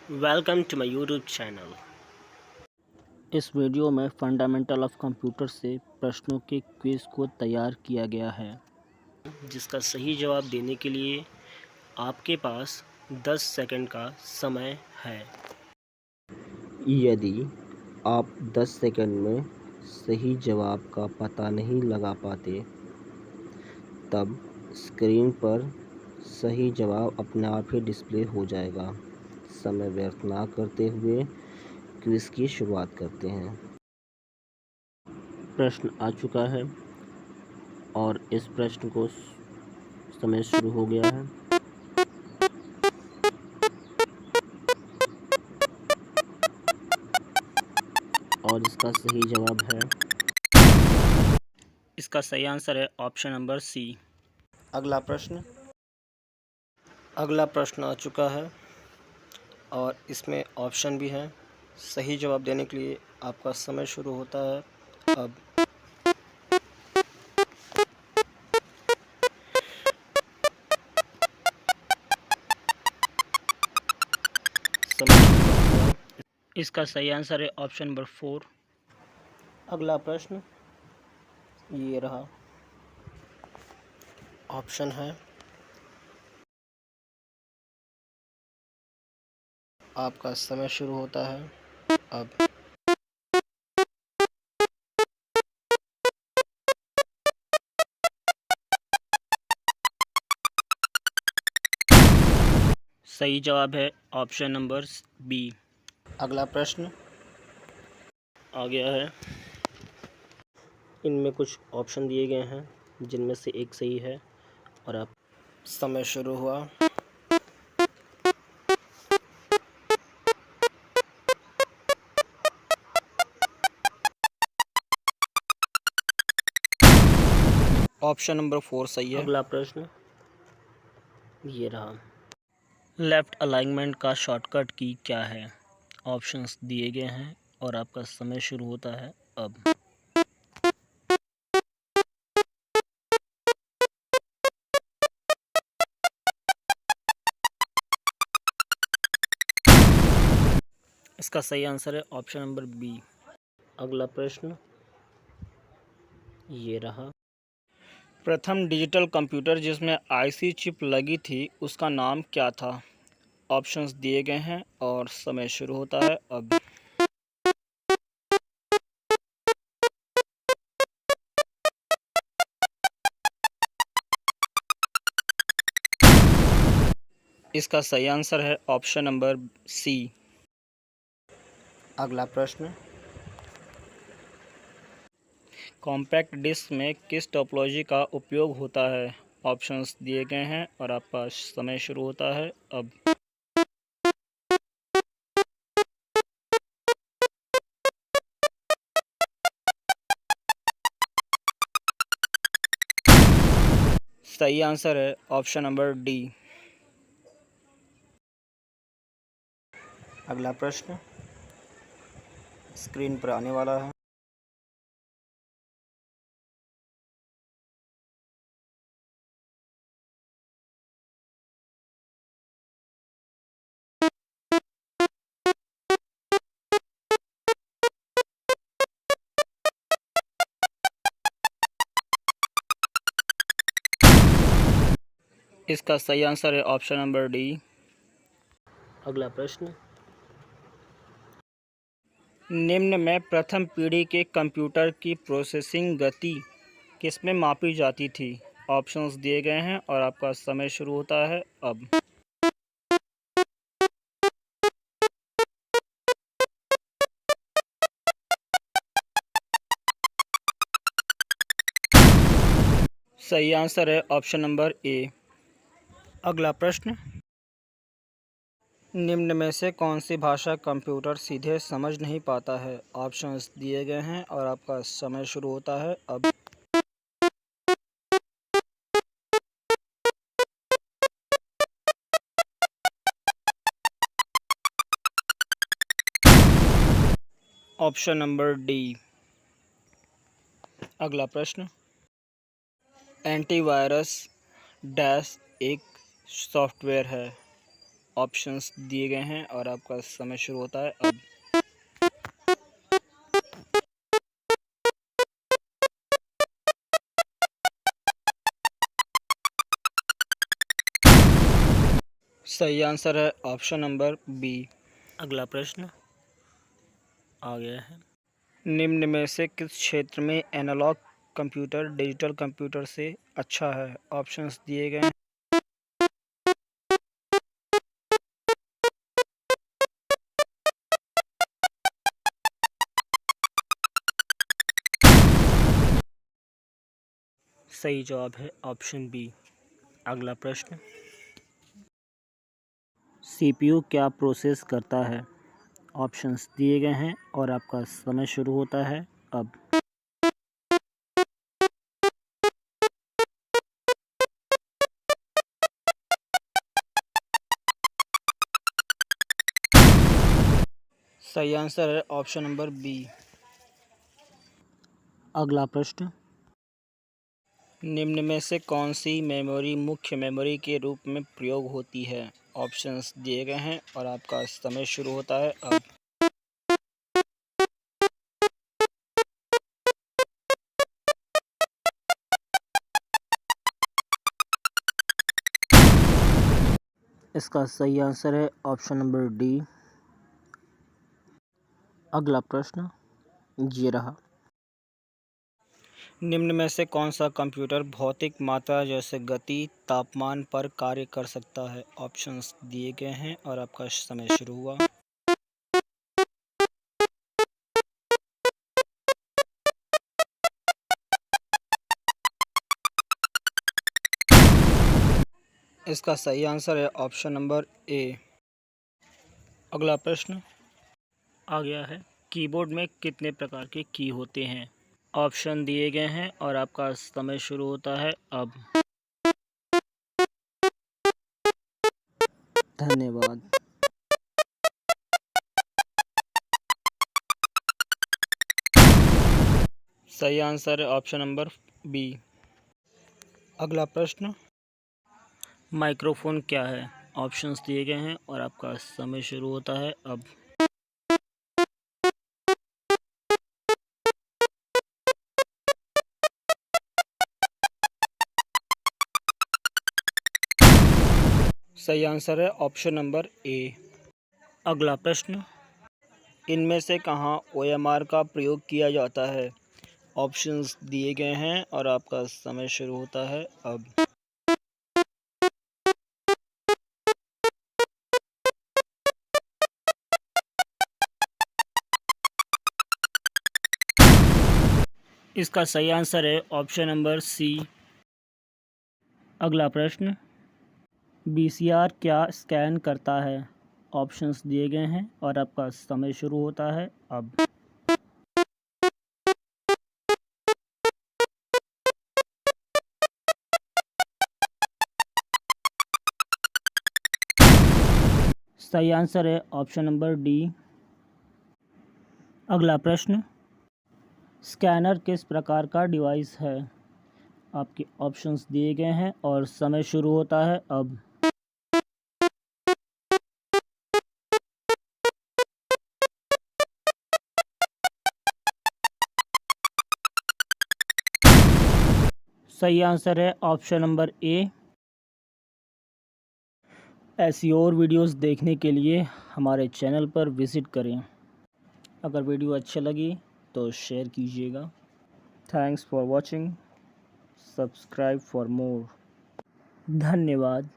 Welcome to my YouTube channel. इस video में fundamental of computer से प्रश्नों के क्विज़ को तैयार किया गया है, जिसका सही जवाब देने के लिए आपके पास 10 सेकंड का समय है। यदि आप 10 सेकंड में सही जवाब का पता नहीं लगा पाते, तब स्क्रीन पर सही जवाब अपने आप ही डिस्प्ले हो जाएगा। समय व्यर्थ ना करते हुए क्विज़ की शुरुआत करते हैं। प्रश्न आ चुका है और इस प्रश्न को समय शुरू हो गया है। और इसका सही जवाब है, इसका सही आंसर है ऑप्शन नंबर सी। अगला प्रश्न आ चुका है और इसमें ऑप्शन भी है। सही जवाब देने के लिए आपका समय शुरू होता है अब। समय शुरू हुआ। इसका सही आंसर है ऑप्शन नंबर 4। अगला प्रश्न ये रहा, ऑप्शन है। आपका समय शुरू होता है अब। सही जवाब है ऑप्शन नंबर बी। अगला प्रश्न आ गया है। इनमें कुछ ऑप्शन दिए गए हैं जिनमें से एक सही है और अब समय शुरू हुआ। ऑप्शन नंबर 4 सही है। अगला प्रश्न ये रहा, लेफ़्ट अलाइनमेंट का शॉर्टकट की क्या है? ऑप्शंस दिए गए हैं और आपका समय शुरू होता है अब। इसका सही आंसर है ऑप्शन नंबर बी। अगला प्रश्न ये रहा, प्रथम डिजिटल कंप्यूटर जिसमें आईसी चिप लगी थी उसका नाम क्या था? ऑप्शंस दिए गए हैं और समय शुरू होता है अब। इसका सही आंसर है ऑप्शन नंबर सी। अगला प्रश्न, कॉम्पैक्ट डिस्क में किस टोपोलॉजी का उपयोग होता है? ऑप्शंस दिए गए हैं और आपका समय शुरू होता है अब। सही आंसर है ऑप्शन नंबर डी। अगला प्रश्न स्क्रीन पर आने वाला है। इसका सही आंसर है ऑप्शन नंबर डी। अगला प्रश्न, निम्न में प्रथम पीढ़ी के कंप्यूटर की प्रोसेसिंग गति किसमें मापी जाती थी? ऑप्शंस दिए गए हैं और आपका समय शुरू होता है अब। सही आंसर है ऑप्शन नंबर ए। अगला प्रश्न, निम्न में से कौन सी भाषा कंप्यूटर सीधे समझ नहीं पाता है? ऑप्शंस दिए गए हैं और आपका समय शुरू होता है अब। Option number D. अगला प्रश्न, एंटीवायरस डैश एक सॉफ्टवेयर है। ऑप्शंस दिए गए हैं और आपका समय शुरू होता है अब। सही आंसर है ऑप्शन नंबर बी। अगला प्रश्न आ गया है। निम्न में से किस क्षेत्र में एनालॉग कंप्यूटर डिजिटल कंप्यूटर से अच्छा है? ऑप्शंस दिए गए हैं। सही जवाब है ऑप्शन बी। अगला प्रश्न, सीपीयू क्या प्रोसेस करता है? ऑप्शंस दिए गए हैं और आपका समय शुरू होता है अब। सही आंसर है ऑप्शन नंबर बी। अगला प्रश्न, निम्न में से कौन सी मेमोरी मुख्य मेमोरी के रूप में प्रयोग होती है? ऑप्शंस दिए गए हैं और आपका समय शुरू होता है अब। इसका सही आंसर है ऑप्शन नंबर डी। अगला प्रश्न ये रहा। निम्न में से कौन सा कंप्यूटर भौतिक मात्रा जैसे गति तापमान पर कार्य कर सकता है? ऑप्शंस दिए गए हैं और आपका समय शुरू हुआ। इसका सही आंसर है ऑप्शन नंबर ए। अगला प्रश्न आ गया है। कीबोर्ड में कितने प्रकार के की होते हैं? ऑप्शन दिए गए हैं और आपका समय शुरू होता है अब। धन्यवाद। सही आंसर है ऑप्शन नंबर बी। अगला प्रश्न, माइक्रोफोन क्या है? ऑप्शंस दिए गए हैं और आपका समय शुरू होता है अब। सही आंसर है ऑप्शन नंबर ए। अगला प्रश्न, इनमें से कहाँ ओएमआर का प्रयोग किया जाता है? ऑप्शंस दिए गए हैं और आपका समय शुरू होता है अब। इसका सही आंसर है ऑप्शन नंबर सी। अगला प्रश्न, वीसीआर क्या स्कैन करता है? ऑप्शंस दिए गए हैं और आपका समय शुरू होता है अब। सही आंसर है ऑप्शन नंबर डी। अगला प्रश्न, स्कैनर किस प्रकार का डिवाइस है? आपके ऑप्शंस दिए गए हैं और समय शुरू होता है अब। सही आंसर है ऑप्शन नंबर ए। ऐसी और वीडियोस देखने के लिए हमारे चैनल पर विज़िट करें। अगर वीडियो अच्छी लगी तो शेयर कीजिएगा। Thanks for watching. Subscribe for more. धन्यवाद।